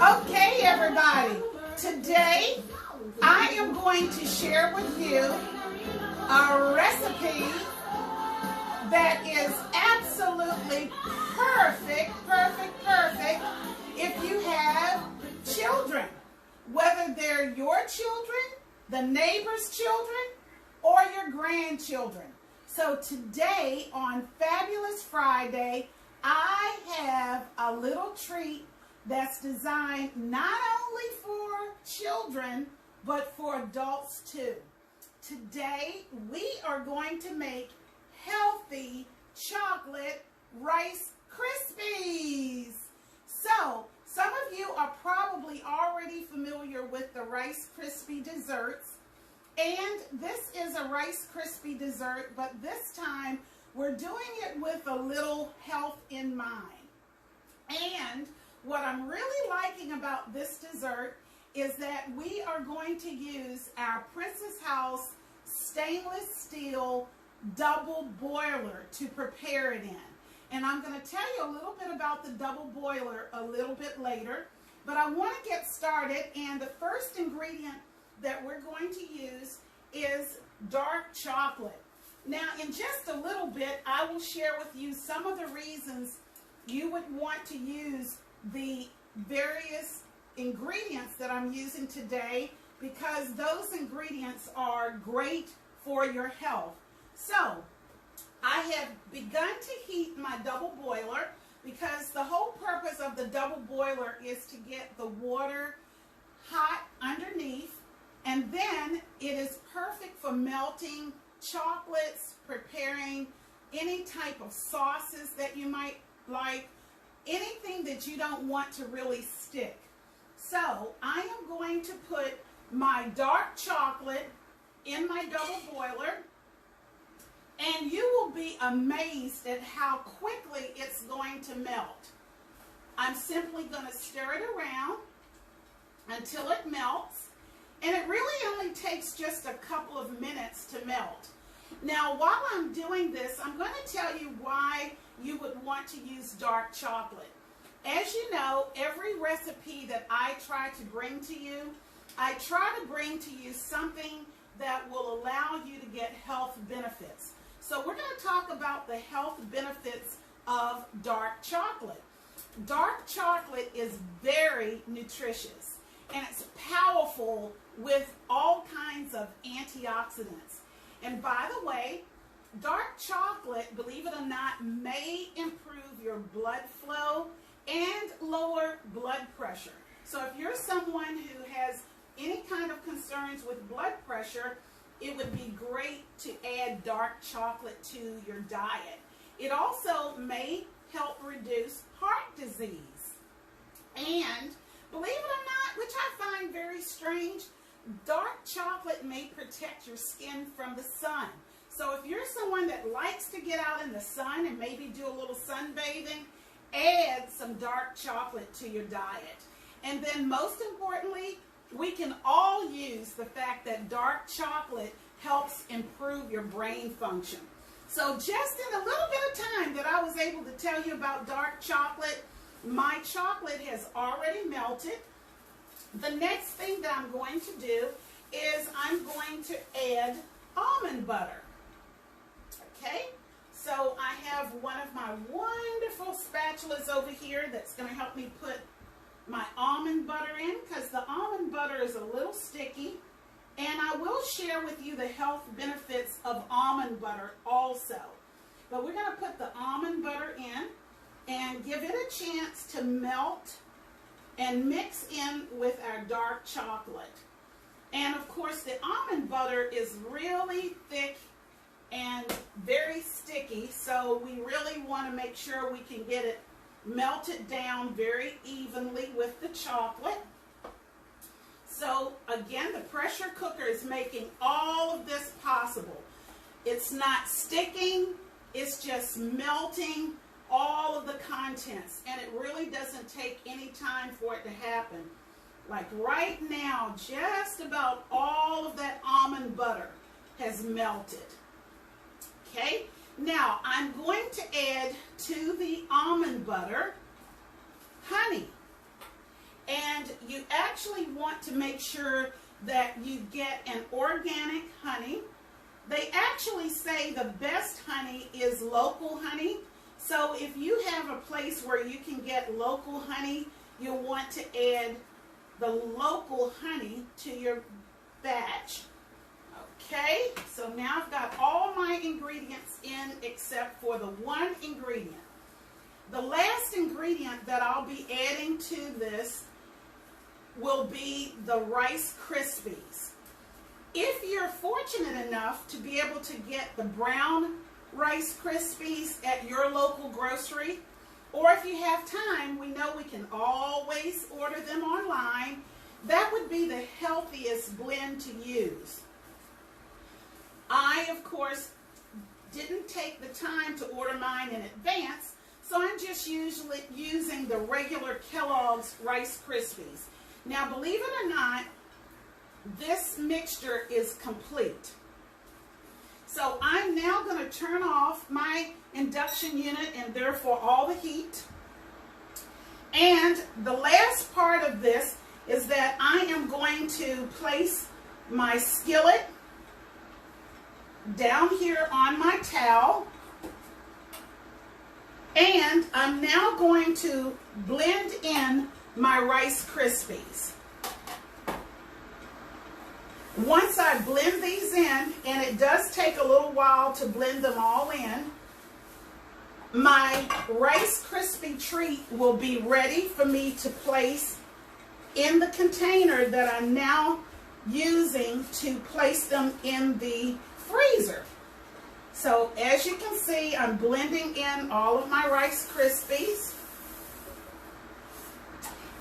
Okay, everybody, today I am going to share with you a recipe that is absolutely perfect if you have children, whether they're your children, the neighbor's children, or your grandchildren. So today on Fabulous Friday, I have a little treat that's designed not only for children, but for adults too. Today, we are going to make healthy chocolate Rice Krispies. So, some of you are probably already familiar with the Rice Krispie desserts. And this is a Rice Krispie dessert, but this time we're doing it with a little health in mind. And what I'm really liking about this dessert is that we are going to use our Princess House stainless steel double boiler to prepare it in. And I'm going to tell you a little bit about the double boiler a little bit later, but I want to get started, and the first ingredient that we're going to use is dark chocolate. Now, in just a little bit, I will share with you some of the reasons you would want to use the various ingredients that I'm using today, because those ingredients are great for your health. So, I have begun to heat my double boiler because the whole purpose of the double boiler is to get the water hot underneath, and then it is perfect for melting chocolates, preparing any type of sauces that you might like, anything that you don't want to really stick. So I am going to put my dark chocolate in my double boiler, and you will be amazed at how quickly it's going to melt. I'm simply going to stir it around until it melts, and it really only takes just a couple of minutes to melt. Now, while I'm doing this, I'm going to tell you why you would want to use dark chocolate. As you know, every recipe that I try to bring to you, I try to bring to you something that will allow you to get health benefits. So we're going to talk about the health benefits of dark chocolate. Dark chocolate is very nutritious, and it's powerful with all kinds of antioxidants. And by the way, dark chocolate, believe it or not, may improve your blood flow and lower blood pressure. So if you're someone who has any kind of concerns with blood pressure, it would be great to add dark chocolate to your diet. It also may help reduce heart disease. And believe it or not, which I find very strange, dark chocolate may protect your skin from the sun. So if you're someone that likes to get out in the sun and maybe do a little sunbathing, add some dark chocolate to your diet. And then most importantly, we can all use the fact that dark chocolate helps improve your brain function. So just in a little bit of time that I was able to tell you about dark chocolate, my chocolate has already melted. The next thing that I'm going to do is I'm going to add almond butter. Okay, so I have one of my wonderful spatulas over here that's going to help me put my almond butter in, because the almond butter is a little sticky, and I will share with you the health benefits of almond butter also. But we're going to put the almond butter in and give it a chance to melt and mix in with our dark chocolate. And of course, the almond butter is really thick and very sticky, so we really want to make sure we can get it melted down very evenly with the chocolate. So again, the pressure cooker is making all of this possible. It's not sticking, it's just melting all of the contents, and it really doesn't take any time for it to happen. Like right now, just about all of that almond butter has melted. Okay, now I'm going to add to the almond butter honey. And actually want to make sure that you get an organic honey. They actually say the best honey is local honey. So if you have a place where you can get local honey, you'll want to add the local honey to your batch. Okay, so now I've got all my ingredients in except for the one ingredient. The last ingredient that I'll be adding to this will be the Rice Krispies. If you're fortunate enough to be able to get the brown Rice Krispies at your local grocery, or if you have time, we know we can always order them online. That would be the healthiest blend to use. I, of course, didn't take the time to order mine in advance, so I'm just usually using the regular Kellogg's Rice Krispies. Now, believe it or not, this mixture is complete. So I'm now going to turn off my induction unit and therefore all the heat. And the last part of this is that I am going to place my skillet down here on my towel. And I'm now going to blend in my Rice Krispies. Once I blend these in, and it does take a little while to blend them all in, my Rice Krispie treat will be ready for me to place in the container that I'm now using to place them in the freezer. So as you can see, I'm blending in all of my Rice Krispies.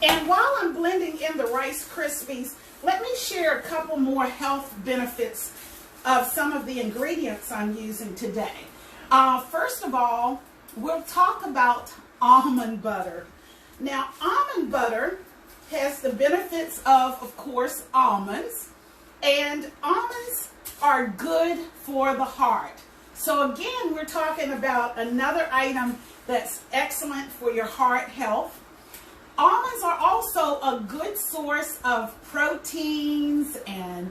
And while I'm blending in the Rice Krispies, let me share a couple more health benefits of some of the ingredients I'm using today. First of all, we'll talk about almond butter. Now, almond butter has the benefits of course, almonds. And almonds are good for the heart. So again, we're talking about another item that's excellent for your heart health. Almonds are also a good source of proteins, and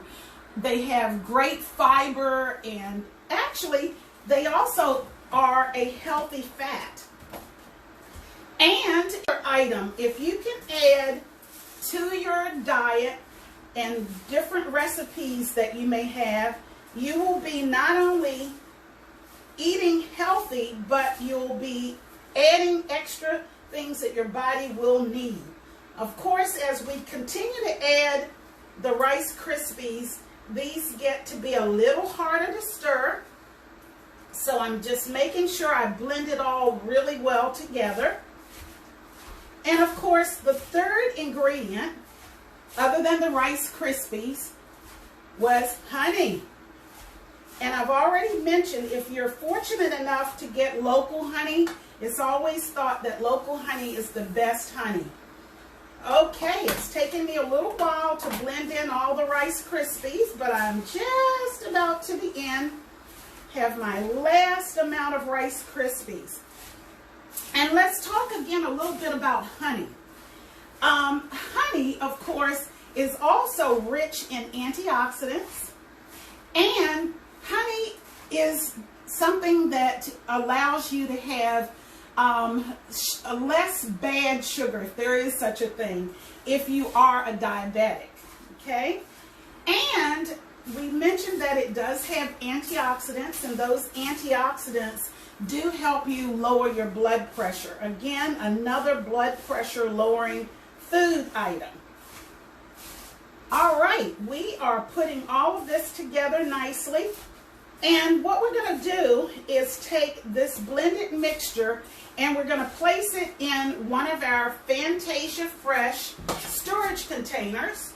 they have great fiber, and actually they also are a healthy fat. And your item, if you can add to your diet and different recipes that you may have, you will be not only eating healthy, but you'll be adding extra things that your body will need. Of course, as we continue to add the Rice Krispies, these get to be a little harder to stir. So I'm just making sure I blend it all really well together. And of course, the third ingredient, other than the Rice Krispies, was honey. And I've already mentioned, if you're fortunate enough to get local honey, it's always thought that local honey is the best honey. Okay, it's taken me a little while to blend in all the Rice Krispies, but I'm just about to the end. Have my last amount of Rice Krispies. And let's talk again a little bit about honey. Honey, of course, is also rich in antioxidants, and honey is something that allows you to have less bad sugar, if there is such a thing, if you are a diabetic, okay? And we mentioned that it does have antioxidants, and those antioxidants do help you lower your blood pressure. Again, another blood pressure lowering food item. All right, we are putting all of this together nicely. And what we're going to do is take this blended mixture and we're going to place it in one of our Fantasia Fresh storage containers.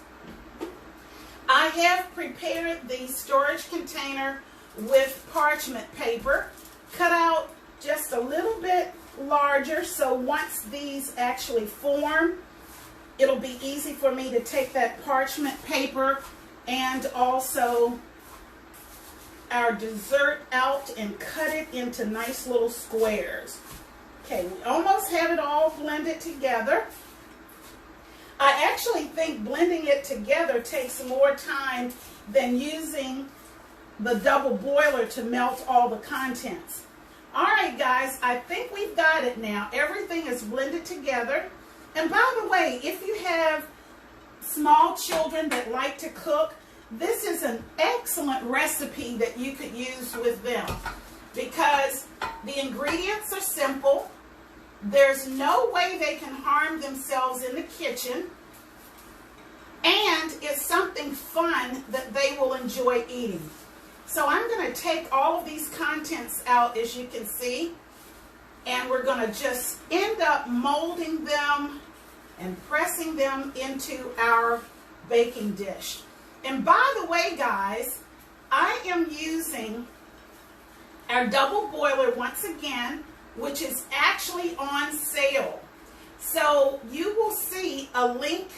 I have prepared the storage container with parchment paper, cut out just a little bit larger, so once these actually form, it'll be easy for me to take that parchment paper and also our dessert out and cut it into nice little squares. Okay, we almost have it all blended together. I actually think blending it together takes more time than using the double boiler to melt all the contents. All right, guys, I think we've got it now. Everything is blended together. And by the way, if you have small children that like to cook, this is an excellent recipe that you could use with them because the ingredients are simple. There's no way they can harm themselves in the kitchen, and it's something fun that they will enjoy eating. So I'm going to take all of these contents out, as you can see, and we're going to just end up molding them and pressing them into our baking dish. And by the way, guys, I am using our double boiler once again, which is actually on sale. So you will see a link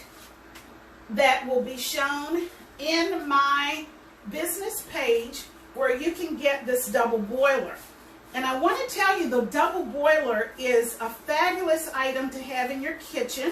that will be shown in my business page where you can get this double boiler. And I want to tell you, the double boiler is a fabulous item to have in your kitchen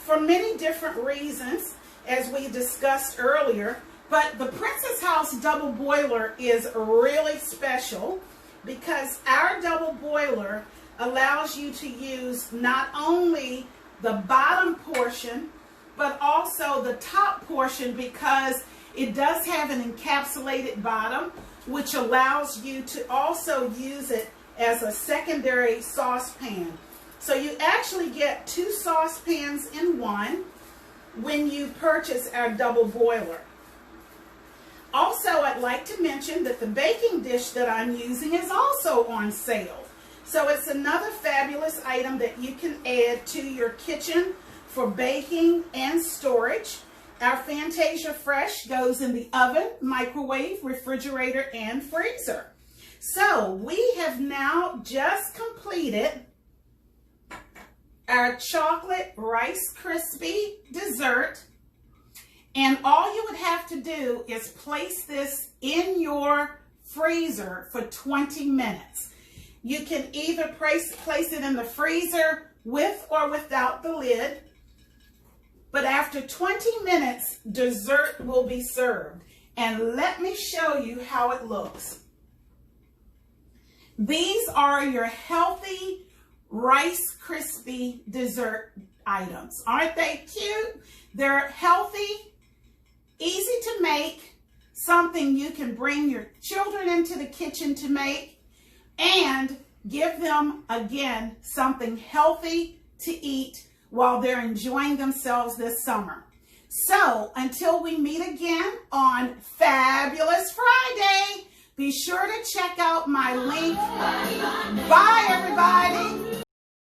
for many different reasons, as we discussed earlier. But the Princess House double boiler is really special because our double boiler allows you to use not only the bottom portion, but also the top portion, because it does have an encapsulated bottom, which allows you to also use it as a secondary saucepan. So you actually get 2 saucepans in one when you purchase our double boiler. Also, I'd like to mention that the baking dish that I'm using is also on sale. So it's another fabulous item that you can add to your kitchen for baking and storage. Our Fantasia Fresh goes in the oven, microwave, refrigerator, and freezer. So we have now just completed our chocolate Rice Krispie dessert. And all you would have to do is place this in your freezer for 20 minutes. You can either place it in the freezer with or without the lid. But after 20 minutes, dessert will be served. And let me show you how it looks. These are your healthy Rice Krispie dessert items. Aren't they cute? They're healthy, easy to make, something you can bring your children into the kitchen to make, and give them, again, something healthy to eat while they're enjoying themselves this summer. So, until we meet again on Fabulous Friday, be sure to check out my link. Bye, everybody.